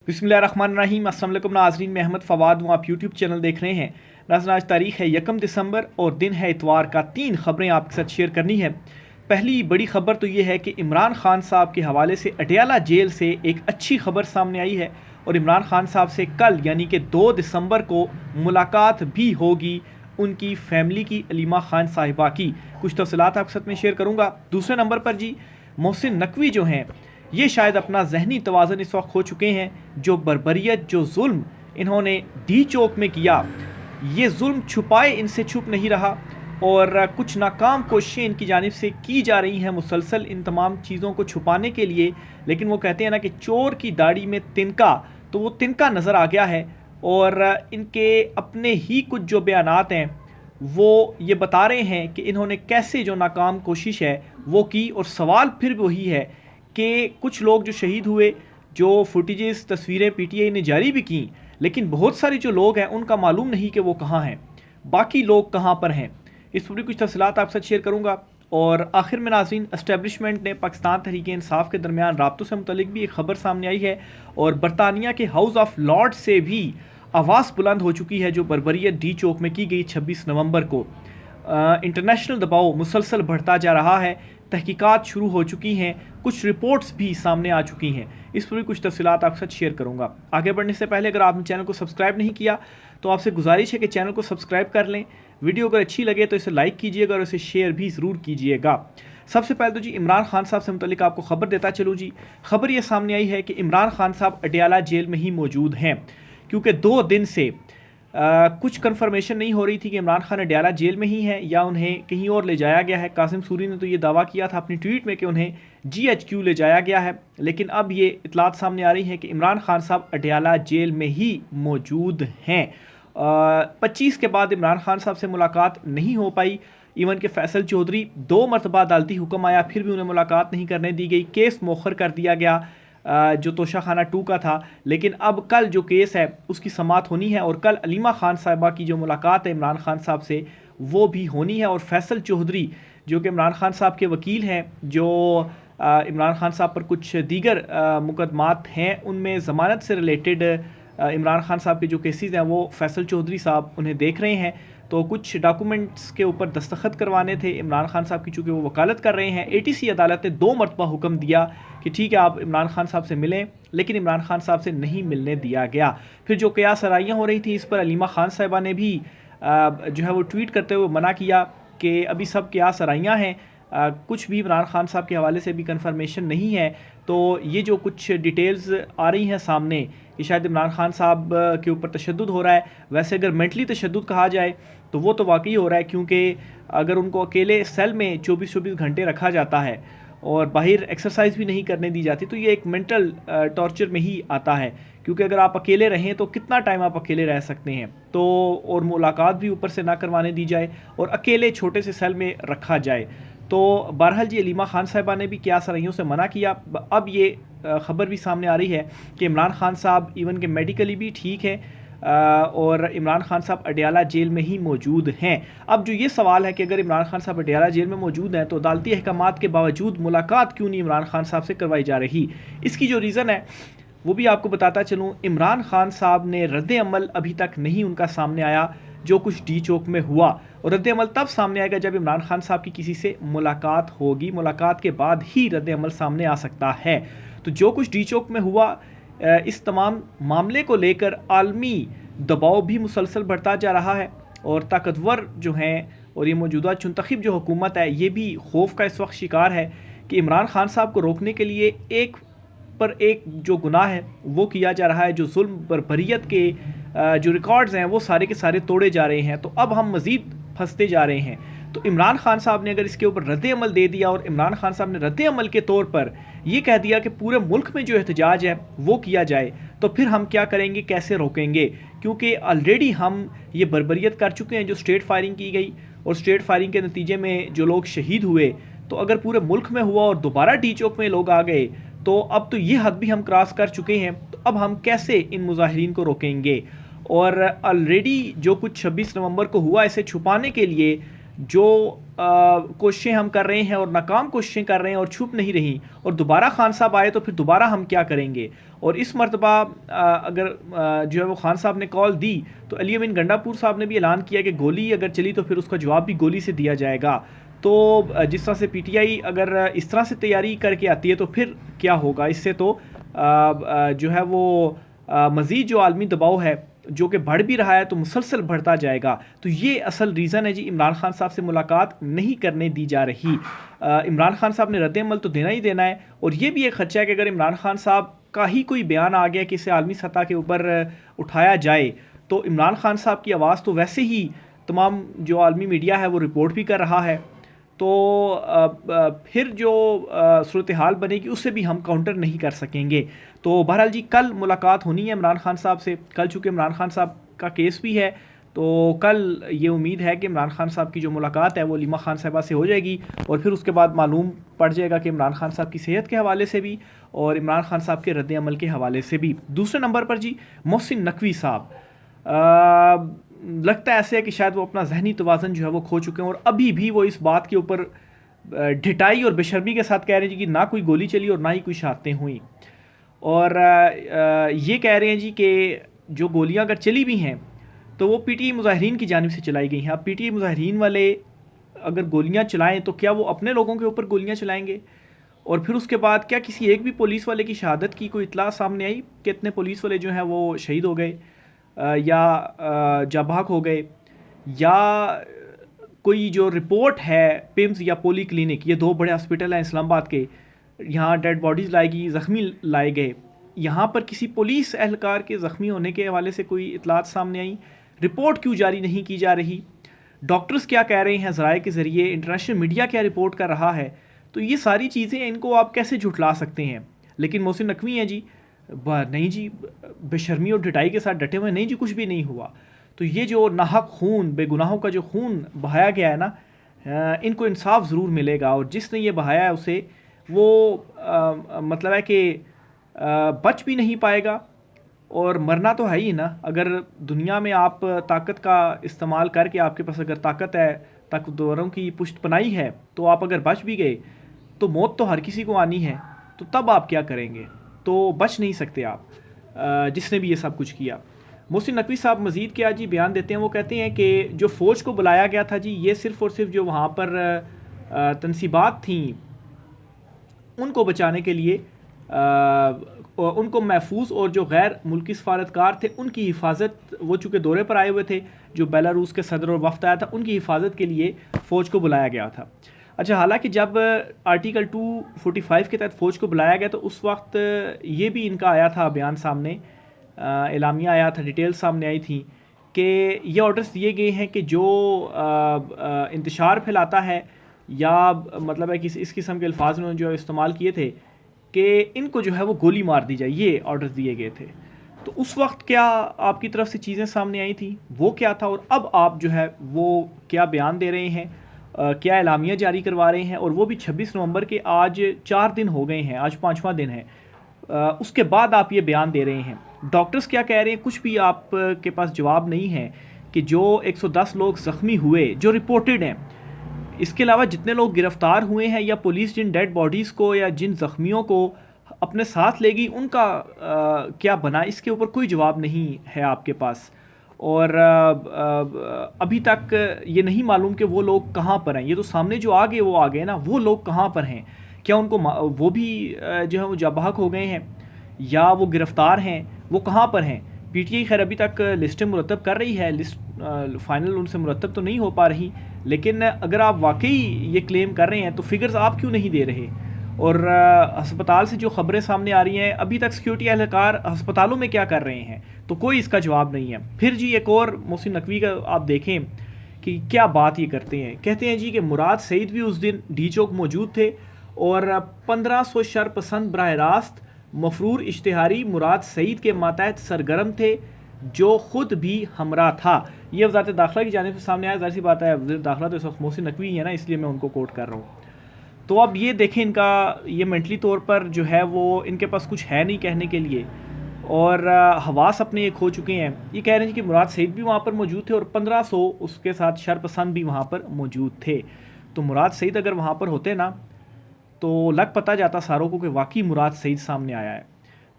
बिस्मिल्लाहिर्रहमानिर्रहीम। अस्सलाम वालेकुम नाज़रीन, मैं अहमद फ़वाद हूँ। आप यूट्यूब चैनल देख रहे हैं। नाज़रीन, आज तारीख़ है 1 दिसंबर और दिन है इतवार का। 3 ख़बरें आपके साथ शेयर करनी है। पहली बड़ी ख़बर तो ये है कि इमरान खान साहब के हवाले से अटियाला जेल से एक अच्छी ख़बर सामने आई है और इमरान खान साहब से कल यानी कि 2 दिसंबर को मुलाकात भी होगी उनकी फ़ैमिली की, अलीमा खान साहिबा की। कुछ तफ़सीलात आपके साथ में शेयर करूँगा। दूसरे नंबर पर जी मोहसिन नकवी जो हैं, ये शायद अपना जहनी तवाज़ुन इस वक्त खो चुके हैं। जो बर्बरियत, जो जुल्म इन्होंने डी चौक में किया, ये जुल्म छुपाए इनसे छुप नहीं रहा और कुछ नाकाम कोशिशें इनकी जानिब से की जा रही हैं मुसलसल इन तमाम चीज़ों को छुपाने के लिए। लेकिन वो कहते हैं ना कि चोर की दाढ़ी में तिनका, तो वो तिनका नज़र आ गया है और इनके अपने ही कुछ जो बयानात हैं वो ये बता रहे हैं कि इन्होंने कैसे जो नाकाम कोशिश है वो की। और सवाल फिर वही है कि कुछ लोग जो शहीद हुए, जो फुटेजेस तस्वीरें पीटीआई ने जारी भी की, लेकिन बहुत सारे जो लोग हैं उनका मालूम नहीं कि वो कहाँ हैं, बाकी लोग कहाँ पर हैं। इस पूरी कुछ तफसीलात आपके साथ शेयर करूँगा। और आखिर में नाज़रीन, एस्टेब्लिशमेंट ने पाकिस्तान तहरीक इंसाफ के दरमियान राब्तों से मुतलिक भी एक ख़बर सामने आई है और बरतानिया के हाउस ऑफ लॉर्ड से भी आवाज़ बुलंद हो चुकी है जो बर्बरियत डी चौक में की गई 26 नवंबर को। इंटरनेशनल दबाव मुसलसल बढ़ता जा रहा है, तहकीकात शुरू हो चुकी हैं, कुछ रिपोर्ट्स भी सामने आ चुकी हैं। इस पर भी कुछ तफसीलात आपके साथ शेयर करूंगा। आगे बढ़ने से पहले अगर आपने चैनल को सब्सक्राइब नहीं किया तो आपसे गुजारिश है कि चैनल को सब्सक्राइब कर लें। वीडियो अगर अच्छी लगे तो इसे लाइक कीजिएगा और इसे शेयर भी ज़रूर कीजिएगा। सबसे पहले तो जी इमरान खान साहब से मुतल्लिक आपको ख़बर देता चलूँ जी। ख़बर ये सामने आई है कि इमरान खान साहब अटियाला जेल में ही मौजूद हैं, क्योंकि 2 दिन से कुछ कंफर्मेशन नहीं हो रही थी कि इमरान खान अडियाला जेल में ही हैं या उन्हें कहीं और ले जाया गया है। कासिम सूरी ने तो ये दावा किया था अपनी ट्वीट में कि उन्हें GHQ ले जाया गया है, लेकिन अब ये इतलात सामने आ रही हैं कि इमरान खान साहब अडियाला जेल में ही मौजूद हैं। 25 के बाद इमरान खान साहब से मुलाकात नहीं हो पाई। इवन के फैसल चौधरी 2 मरतबा अदालती हुक्म आया, फिर भी उन्हें मुलाकात नहीं करने दी गई। केस मौखर कर दिया गया जो तोशा खाना 2 का था। लेकिन अब कल जो केस है उसकी समाअत होनी है और कल अलीमा खान साहिबा की जो मुलाकात है इमरान खान साहब से वो भी होनी है। और फैसल चौधरी जो कि इमरान खान साहब के वकील हैं, जो इमरान खान साहब पर कुछ दीगर मुकदमात हैं उनमें ज़मानत से रिलेटेड इमरान खान साहब के जो केसेस हैं वो फैसल चौधरी साहब उन्हें देख रहे हैं। तो कुछ डॉक्यूमेंट्स के ऊपर दस्तखत करवाने थे इमरान खान साहब की, चूँकि वो वकालत कर रहे हैं। ATC अदालत ने 2 मरतबा हुक्म दिया कि ठीक है आप इमरान खान साहब से मिलें, लेकिन इमरान खान साहब से नहीं मिलने दिया गया। फिर जो क़यास आराइयाँ हो रही थी इस पर अलीमा खान साहिबा ने भी जो है वो ट्वीट करते हुए मना किया कि अभी सब क़यास आराइयाँ हैं, कुछ भी इमरान खान साहब के हवाले से भी कंफर्मेशन नहीं है। तो ये जो कुछ डिटेल्स आ रही हैं सामने कि शायद इमरान खान साहब के ऊपर तशद्दुद हो रहा है। वैसे अगर मेंटली तशद्दुद कहा जाए तो वो तो वाकई हो रहा है, क्योंकि अगर उनको अकेले सेल में 24-24 घंटे रखा जाता है और बाहर एक्सरसाइज भी नहीं करने दी जाती तो ये एक मेंटल टॉर्चर में ही आता है। क्योंकि अगर आप अकेले रहें तो कितना टाइम आप अकेले रह सकते हैं, तो और मुलाकात भी ऊपर से ना करवाने दी जाए और अकेले छोटे से सेल में रखा जाए। तो बहरहाल जी अलीमा खान साहिबा ने भी क्या सराइयों से मना किया। अब ये ख़बर भी सामने आ रही है कि इमरान खान साहब इवन के मेडिकली भी ठीक है और इमरान खान साहब अडियाला जेल में ही मौजूद हैं। अब जो ये सवाल है कि अगर इमरान खान साहब अडियाला जेल में मौजूद हैं तो अदालती अहकामात के बावजूद मुलाकात क्यों नहीं इमरान खान साहब से करवाई जा रही। इसकी जो रीज़न है वो भी आपको बताता चलूँ। इमरान खान साहब ने रद्द अमल अभी तक नहीं उनका सामने आया जो कुछ डी चौक में हुआ, और रद्द अमल तब सामने आएगा जब इमरान खान साहब की किसी से मुलाकात होगी। मुलाकात के बाद ही रद्द अमल सामने आ सकता है। तो जो कुछ डी चौक में हुआ, इस तमाम मामले को लेकर आलमी दबाव भी मुसलसल बढ़ता जा रहा है और ताकतवर जो हैं और ये मौजूदा चुनतखब जो हुकूमत है ये भी खौफ का इस वक्त शिकार है कि इमरान खान साहब को रोकने के लिए एक पर एक जो गुनाह है वो किया जा रहा है। जो जुल्म बर्बरियत के जो रिकॉर्ड्स हैं वो सारे के सारे तोड़े जा रहे हैं। तो अब हम मज़ीद फंसते जा रहे हैं। तो इमरान खान साहब ने अगर इसके ऊपर रद्द अमल दे दिया और इमरान खान साहब ने रद्द अमल के तौर पर ये कह दिया कि पूरे मुल्क में जो एहतजाज है वो किया जाए, तो फिर हम क्या करेंगे, कैसे रोकेंगे। क्योंकि ऑलरेडी हम ये बर्बरियत कर चुके हैं, जो स्ट्रेट फायरिंग की गई और स्ट्रेट फायरिंग के नतीजे में जो लोग शहीद हुए, तो अगर पूरे मुल्क में हुआ और दोबारा डी चौक में लोग आ गए तो अब तो ये हद भी हम क्रॉस कर चुके हैं। तो अब हम कैसे इन मुजाहिरीन को रोकेंगे। और ऑलरेडी जो कुछ 26 नवंबर को हुआ, इसे छुपाने के लिए जो कोशिशें हम कर रहे हैं और नाकाम कोशिशें कर रहे हैं और छुप नहीं रही, और दोबारा खान साहब आए तो फिर दोबारा हम क्या करेंगे। और इस मरतबा अगर जो है वो खान साहब ने कॉल दी तो अली अमीन गंडापुर साहब ने भी ऐलान किया कि गोली अगर चली तो फिर उसका जवाब भी गोली से दिया जाएगा। तो जिस तरह से पीटीआई अगर इस तरह से तैयारी करके आती है तो फिर क्या होगा, इससे तो जो है वो मज़ीद जो आलमी दबाव है जो कि बढ़ भी रहा है तो मुसलसल बढ़ता जाएगा। तो ये असल रीज़न है जी इमरान खान साहब से मुलाकात नहीं करने दी जा रही। इमरान खान साहब ने रद्द-ए-अमल तो देना ही देना है, और ये भी एक खदशा है कि अगर इमरान खान साहब का ही कोई बयान आ गया कि इसे आलमी सतह के ऊपर उठाया जाए तो इमरान खान साहब की आवाज़ तो वैसे ही तमाम जो आलमी मीडिया है वो रिपोर्ट भी कर रहा है, तो फिर जो सूरत हाल बनेगी उससे भी हम काउंटर नहीं कर सकेंगे। तो बहरहाल जी कल मुलाकात होनी है इमरान खान साहब से। कल चूँकि इमरान खान साहब का केस भी है तो कल ये उम्मीद है कि इमरान खान साहब की जो मुलाकात है वो लीमा खान साहबा से हो जाएगी, और फिर उसके बाद मालूम पड़ जाएगा कि इमरान खान साहब की सेहत के हवाले से भी और इमरान खान साहब के रद्द अमल के हवाले से भी। दूसरे नंबर पर जी मोहसिन नकवी साहब, लगता है ऐसे है कि शायद वो अपना जहनी तवाज़न जो है वो खो चुके हैं, और अभी भी वो इस बात के ऊपर ढिठाई और बेशर्मी के साथ कह रहे हैं जी कि ना कोई गोली चली और ना ही कोई शहादतें हुई। और ये कह रहे हैं जी कि जो गोलियां अगर चली भी हैं तो वो पीटीआई मुजाहिरीन की जानिब से चलाई गई हैं। अब पीटीआई मुजाहिरीन वाले अगर गोलियां चलाएं तो क्या वो अपने लोगों के ऊपर गोलियां चलाएंगे, और फिर उसके बाद क्या किसी एक भी पुलिस वाले की शहादत की कोई इतला सामने आई कि इतने पुलिस वाले जो हैं वो शहीद हो गए या जाबाक हो गए, या कोई जो रिपोर्ट है पिम्स या पोली क्लिनिक, ये दो बड़े हॉस्पिटल हैं इस्लामाबाद के, यहाँ डेड बॉडीज़ लाई गई, ज़ख्मी लाए गए, यहाँ पर किसी पुलिस एहलकार के ज़ख्मी होने के हवाले से कोई इतलात सामने आई, रिपोर्ट क्यों जारी नहीं की जा रही, डॉक्टर्स क्या कह रहे हैं ज़राए के ज़रिए, इंटरनेशनल मीडिया क्या रिपोर्ट कर रहा है। तो ये सारी चीज़ें इनको आप कैसे झुठला सकते हैं। लेकिन मोहसिन नकवी हैं जी, नहीं जी, बेशर्मी और ढिठाई के साथ डटे हुए, नहीं जी कुछ भी नहीं हुआ। तो ये जो नाहक खून, बेगुनाहों का जो खून बहाया गया है ना, इनको इंसाफ ज़रूर मिलेगा, और जिसने ये बहाया है उसे वो मतलब है कि बच भी नहीं पाएगा, और मरना तो है ही ना। अगर दुनिया में आप ताकत का इस्तेमाल करके, आपके पास अगर ताकत है, ताकतवरों की पुष्टपनाही है, तो आप अगर बच भी गए तो मौत तो हर किसी को आनी है, तो तब आप क्या करेंगे, तो बच नहीं सकते आप, जिसने भी ये सब कुछ किया। मोहसिन नकवी साहब मज़ीद क्या जी बयान देते हैं, वो कहते हैं कि जो फ़ौज को बुलाया गया था जी, ये सिर्फ़ और सिर्फ जो वहाँ पर तनसीबात थी उनको बचाने के लिए, उनको महफूज और जो गैर मुल्की सफारतकार थे उनकी हिफाजत, वो चूँकि दौरे पर आए हुए थे, जो बेलारूस के सदर और वफ्द आया था, उनकी हिफाजत के लिए फ़ौज को बुलाया गया था। अच्छा, हालांकि जब आर्टिकल 245 के तहत फ़ौज को बुलाया गया तो उस वक्त ये भी इनका आया था बयान सामने, एलामिया आया था, डिटेल सामने आई थी कि ये ऑर्डर्स दिए गए हैं कि जो इंतशार फैलाता है या मतलब है कि इस किस्म के अल्फाज उन्होंने जो इस्तेमाल किए थे कि इनको जो है वो गोली मार दी जाए, ये ऑर्डर्स दिए गए थे। तो उस वक्त क्या आपकी तरफ से चीज़ें सामने आई थी, वो क्या था, और अब आप जो है वो क्या बयान दे रहे हैं, क्या एलामिया जारी करवा रहे हैं, और वो भी 26 नवंबर के, आज 4 दिन हो गए हैं, आज 5वां दिन है, उसके बाद आप ये बयान दे रहे हैं। डॉक्टर्स क्या कह रहे हैं, कुछ भी आप के पास जवाब नहीं है कि जो 110 लोग ज़ख्मी हुए जो रिपोर्टेड हैं, इसके अलावा जितने लोग गिरफ़्तार हुए हैं या पुलिस जिन डेड बॉडीज़ को या जिन ज़ख्मियों को अपने साथ ले गई उनका क्या बना, इसके ऊपर कोई जवाब नहीं है आपके पास। और अभी तक ये नहीं मालूम कि वो लोग कहाँ पर हैं। ये तो सामने जो आ गए वो आ गए ना, वो लोग कहाँ पर हैं, क्या उनको वो भी जो है वो जाबाक हो गए हैं या वो गिरफ़्तार हैं, वो कहाँ पर हैं। पीटीआई खैर अभी तक लिस्टें मुरतब कर रही है, लिस्ट फ़ाइनल उनसे मुरतब तो नहीं हो पा रही, लेकिन अगर आप वाकई ये क्लेम कर रहे हैं तो फिगर्स आप क्यों नहीं दे रहे। और अस्पताल से जो ख़बरें सामने आ रही हैं, अभी तक सिक्योरिटी एहलकार अस्पतालों में क्या कर रहे हैं, तो कोई इसका जवाब नहीं है। फिर जी एक और मोहसिन नकवी का आप देखें कि क्या बात ये करते हैं, कहते हैं जी कि मुराद सईद भी उस दिन डी चौक मौजूद थे और 1500 शरपसंद बराह रास्त मफरूर इश्तिहारी मुराद सईद के मातहत सरगर्म थे, जो ख़ुद भी हमरा था। ये वज़ारत दाखिला की जानिब से सामने आया, ज़ाहिर सी बात है वज़ीर दाखिला तो इस वक्त मोहसिन नकवी है ना, इसलिए मैं उनको कोट कर रहा हूँ। तो अब ये देखें, इनका ये मेंटली तौर पर जो है वो इनके पास कुछ है नहीं कहने के लिए, और हवास अपने ये खो चुके हैं। ये कह रहे हैं कि मुराद सईद भी वहाँ पर मौजूद थे और 1500 उसके साथ शरपसंद भी वहाँ पर मौजूद थे। तो मुराद सईद अगर वहाँ पर होते ना तो लग पता जाता सारों को कि वाकई मुराद सईद सामने आया है।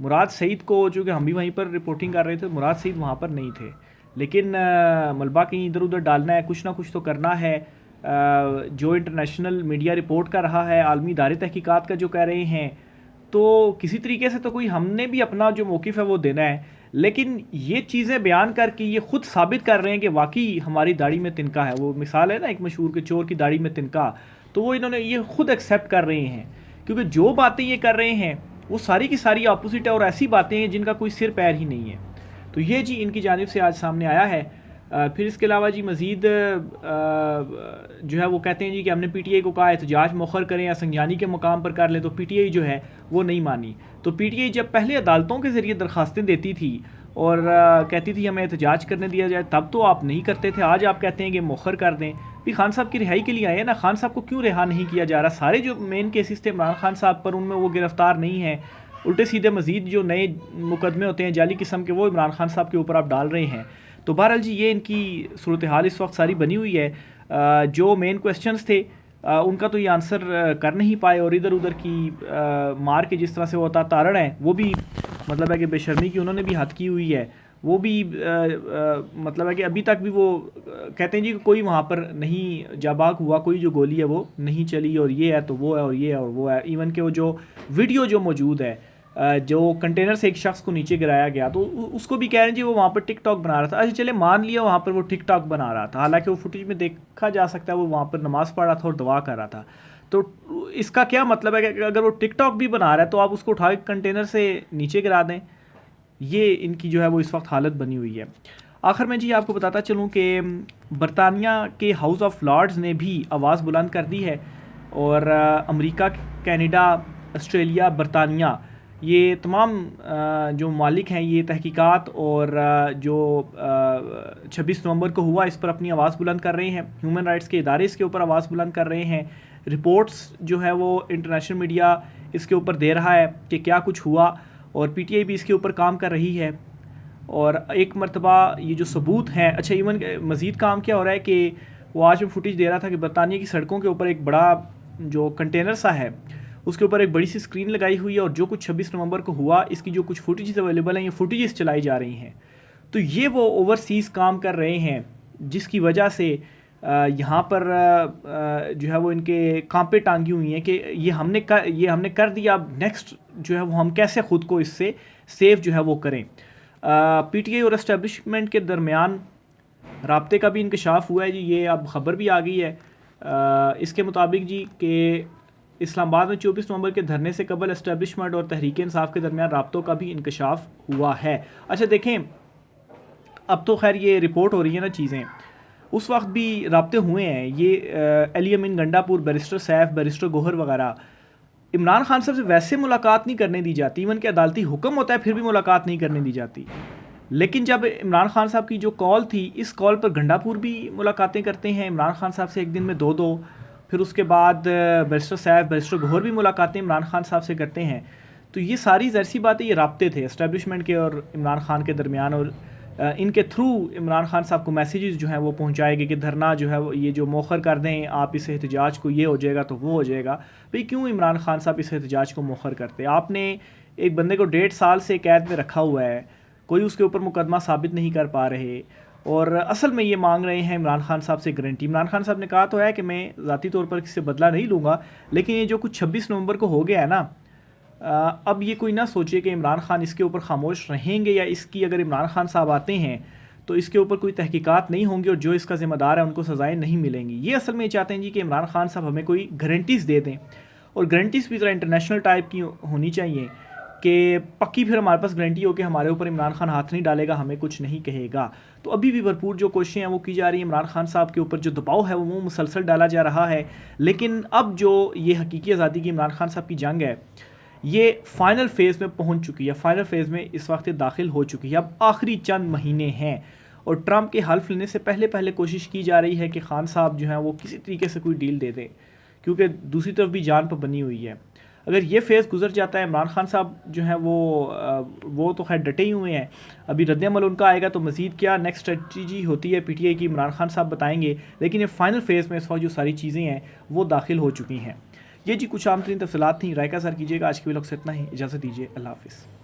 मुराद सईद को जो कि हम भी वहीं पर रिपोर्टिंग कर रहे थे, मुराद सईद वहाँ पर नहीं थे, लेकिन मलबा कहीं इधर उधर डालना है, कुछ ना कुछ तो करना है। जो इंटरनेशनल मीडिया रिपोर्ट कर रहा है, आलमी इदारे तहकीकात का जो कह रहे हैं, तो किसी तरीके से तो कोई हमने भी अपना जो मौक़िफ़ है वो देना है। लेकिन ये चीज़ें बयान करके ये ख़ुद साबित कर रहे हैं कि वाकई हमारी दाढ़ी में तिनका है। वो मिसाल है ना एक मशहूर के चोर की दाढ़ी में तिनका, तो वो इन्होंने ये ख़ुद एक्सेप्ट कर रहे हैं, क्योंकि जो बातें ये कर रहे हैं वो सारी की सारी अपोजिट है और ऐसी बातें हैं जिनका कोई सिर पैर ही नहीं है। तो ये जी इनकी जानिब से आज सामने आया है। फिर इसके अलावा जी मज़ीद जो है वो कहते हैं जी कि हमने पीटीआई को कहा एहतजाज मौखर करें या संज्ञानी के मकाम पर कर लें, तो पीटीआई जो है वो नहीं मानी। तो पीटीआई जब पहले अदालतों के ज़रिए दरख्वास्तें देती थी और कहती थी हमें एहतजाज करने दिया जाए, तब तो आप नहीं करते थे। आज आप कहते हैं कि मौखर कर दें। भी खान साहब की रिहाई के लिए आए हैं ना, खान साहब को क्यों रिहा नहीं किया जा रहा? सारे जो मेन केसेस थे इमरान खान साहब पर, उनमें वो गिरफ़्तार नहीं है। उल्टे सीधे मज़ीद जो नए मुकदमे होते हैं जाली किस्म के, वो इमरान खान साहब के ऊपर आप डाल रहे हैं। तो बहरहाल जी ये इनकी सूरत हाल इस वक्त सारी बनी हुई है। जो मेन क्वेश्चंस थे उनका तो ये आंसर कर नहीं पाए और इधर उधर की मार के जिस तरह से वो तारण है, वो भी मतलब है कि बेशर्मी की उन्होंने भी हद की हुई है। वो भी मतलब है कि अभी तक भी वो कहते हैं जी कि कोई वहाँ पर नहीं जाबाक हुआ, कोई जो गोली है वो नहीं चली, और ये है तो वो है और ये है और वो है। इवन के वो जो वीडियो जो मौजूद है, जो कंटेनर से एक शख्स को नीचे गिराया गया, तो उसको भी कह रहे हैं जी वो वहाँ पर टिकटॉक बना रहा था। अच्छा चले मान लिया वहाँ पर वो टिकटॉक बना रहा था, हालांकि वो फुटेज में देखा जा सकता है वो वहाँ पर नमाज़ पढ़ रहा था और दुआ कर रहा था। तो इसका क्या मतलब है कि अगर वो टिकटॉक भी बना रहा है तो आप उसको उठा के कंटेनर से नीचे गिरा दें। ये इनकी जो है वो इस वक्त हालत बनी हुई है। आखिर में जी आपको बताता चलूँ कि बरतानिया के हाउस ऑफ लॉर्ड्स ने भी आवाज़ बुलंद कर दी है और अमेरिका, कनाडा, ऑस्ट्रेलिया, बरतानिया, ये तमाम जो मालिक हैं ये तहकीकात और जो 26 नवंबर को हुआ इस पर अपनी आवाज़ बुलंद कर रहे हैं। ह्यूमन राइट्स के इदारे इसके ऊपर आवाज़ बुलंद कर रहे हैं। रिपोर्ट्स जो है वो इंटरनेशनल मीडिया इसके ऊपर दे रहा है कि क्या कुछ हुआ, और पीटीआई भी इसके ऊपर काम कर रही है। और एक मरतबा ये जो सबूत हैं, अच्छा इवन मज़ीद काम क्या हो रहा है कि वो आज में फुटेज दे रहा था कि बरतानिया की सड़कों के ऊपर एक बड़ा जो कंटेनर सा है उसके ऊपर एक बड़ी सी स्क्रीन लगाई हुई है और जो कुछ 26 नवंबर को हुआ इसकी जो कुछ फुटेज अवेलेबल हैं, ये फुटेज चलाई जा रही हैं। तो ये वो ओवरसीज़ काम कर रहे हैं जिसकी वजह से यहाँ पर जो है वो इनके कांपे टांगी हुई हैं कि ये हमने कर दिया, अब नेक्स्ट जो है वो हम कैसे ख़ुद को इससे सेफ जो है वो करें। पीटीआई और एस्टेब्लिशमेंट के दरमियान राब्ते का भी इंकशाफ हुआ है जी, ये अब ख़बर भी आ गई है। इसके मुताबिक जी कि इस्लामाबाद में 24 नवंबर के धरने से कबल एस्टेब्लिशमेंट और तहरीक इंसाफ के दरमियान राब्तों का भी इंकशाफ हुआ है। अच्छा देखें, अब तो खैर ये रिपोर्ट हो रही है ना चीज़ें, उस वक्त भी राब्ते हुए हैं। ये अली अमीन गंडापुर, बैरिस्टर सैफ, बैरिस्टर गोहर वगैरह, इमरान खान साहब से वैसे मुलाकात नहीं करने दी जाती, इवन के अदालती हुक्म होता है फिर भी मुलाकात नहीं करने दी जाती। लेकिन जब इमरान खान साहब की जो कॉल थी, इस कॉल पर गंडापुर भी मुलाकातें करते हैं इमरान खान साहब से, एक दिन में 2-2। फिर उसके बाद बैरिस्टर सैफ, बैरिस्टर गोहर भी मुलाकातें इमरान खान साहब से करते हैं। तो ये सारी ज़रसी बातें, ये राब्ते थे एस्टेब्लिशमेंट के और इमरान खान के दरमियान, और इनके थ्रू इमरान खान साहब को मैसेजेस जो हैं वो पहुंचाए गए कि धरना जो है वो ये जो मौखर कर दें आप इस एहतजाज को, ये हो जाएगा तो वो हो जाएगा। भाई क्यों इमरान खान साहब इस एहतजाज को मौखर करते? आपने एक बंदे को 1.5 साल से कैद में रखा हुआ है, कोई उसके ऊपर मुकदमा साबित नहीं कर पा रहे, और असल में ये मांग रहे हैं इमरान खान साहब से गारंटी। इमरान खान साहब ने कहा तो है कि मैं ज़ाती तौर पर किसी से बदला नहीं लूँगा, लेकिन ये जो कुछ 26 नवंबर को हो गया है ना, अब ये कोई ना सोचे कि इमरान खान इसके ऊपर खामोश रहेंगे, या इसकी अगर इमरान खान साहब आते हैं तो इसके ऊपर कोई तहकीकात नहीं होंगी और जो इसका ज़िम्मेदार है उनको सज़ाएं नहीं मिलेंगी। ये असल में ये चाहते हैं जी कि इमरान खान साहब हमें कोई गारंटीज़ दे दें, और गारंटीज़ भी ज़रा इंटरनेशनल टाइप की होनी चाहिए कि पक्की फिर हमारे पास गारंटी हो कि हमारे ऊपर इमरान खान हाथ नहीं डालेगा, हमें कुछ नहीं कहेगा। तो अभी भी भरपूर जो कोशिशें हैं वो की जा रही है, इमरान खान साहब के ऊपर जो दबाव है वो मुसलसल डाला जा रहा है। लेकिन अब जो ये हकीकी आज़ादी की इमरान खान साहब की जंग है ये फ़ाइनल फ़ेज़ में पहुंच चुकी है, फ़ाइनल फ़ेज़ में इस वक्त दाखिल हो चुकी है। अब आखिरी चंद महीने हैं और ट्रंप के हल्फ लेने से पहले कोशिश की जा रही है कि खान साहब जो हैं वो किसी तरीके से कोई डील दे दें, क्योंकि दूसरी तरफ भी जान पर बनी हुई है। अगर ये फेज़ गुजर जाता है, इमरान खान साहब जो हैं वो तो खैर डटे ही हुए हैं, अभी रद्द-ए-अमल उनका आएगा तो मज़ीद क्या नेक्स्ट स्ट्रेटजी होती है पीटीआई की, इमरान खान साहब बताएंगे। लेकिन ये फाइनल फेज़ में इस वक्त जो सारी चीज़ें हैं वो दाखिल हो चुकी हैं। ये जी कुछ आम तरीन तफसीलात थी, राय का सर कीजिएगा। आज के व्लॉग से इतना ही, इजाज़त दीजिए, अल्लाह हाफ़िज़।